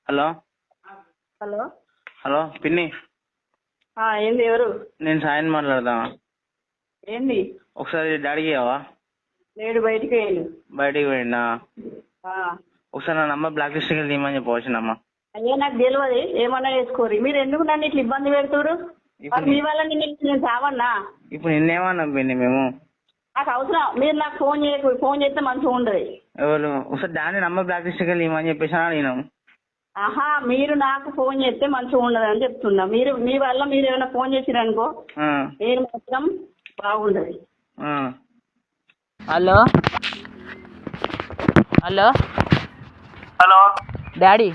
Hello hello hello పిన్ని, ఏంది? ఎవరు? నేను సాయం మాట్లాడదా? ఏంది? ఒకసారి డాడీకి ఇవ్వవా? లేడు, బయటికి వెళ్ళి. బయటికి పోయిందా? ఒకసారి నా నంబర్ బ్లాక్ లిస్ట్కి వెళ్ళి తీయమని చెప్పవచ్చునమ్మా. అయ్యా నాకు తెలియదు, ఏమన్నా చేసుకోరు. మీరు ఎందుకు నన్ను ఇట్లా ఇబ్బంది పెడుతురు? మీ వల్ల నేను చావన్నా? ఇప్పుడు నిన్నేమన్నా పిన్ని మేము? నాకు అవసరం, మీరు నాకు ఫోన్ చేస్తే మంచిగా ఉండదు. ఎవరు? ఒకసారి డాడీ నంబర్ బ్లాక్ లిస్ట్కి వెళ్ళి తీయమని చెప్పేసి అడిగినాం. మీరు నాకు ఫోన్ చేస్తే మంచిగా ఉండదు అని చెప్తున్నా. మీ వల్ల మీరు ఏమైనా ఫోన్ చేసిరనుకో నేను మాత్రం బాగుండదు. హలో హలో హలో డాడీ,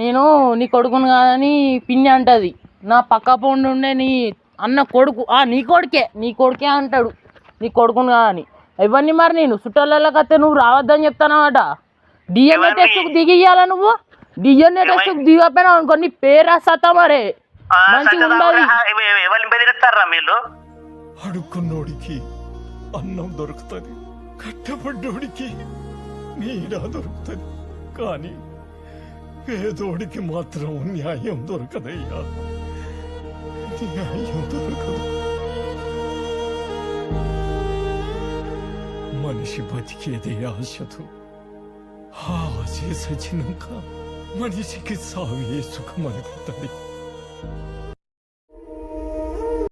నేను నీ కొడుకును కాదని పిన్ని అంటది. నా పక్క పొండి ఉండే నీ అన్న కొడుకు, నీ కొడుకే అంటాడు. నీ కొడుకును కాదని ఇవన్నీ మరి నేను చుట్టాలకి వస్తే నువ్వు రావద్దని చెప్తానమాట. డిఎన్ఏ టెస్ట్కు దిగియాల, నువ్వు డిఎన్ఏ టెస్ట్కు దిగపోయినావు అనుకో నీ పేరు రాస్తా మరి మంచిగా ఉండదు. అడుక్కున్నోడికి అన్నం దొరుకుతుంది, కట్టబడ్డోడికి నీడ దొరుకుతుంది, కానీ పేదోడికి మాత్రం న్యాయం దొరకదయ్యా, న్యాయం దొరకదు. మనిషి బతికేదే ఆశతో, ఆ ఆశ సచ్చినాక మనిషికి సావే సుఖం అనుకుంటుంది.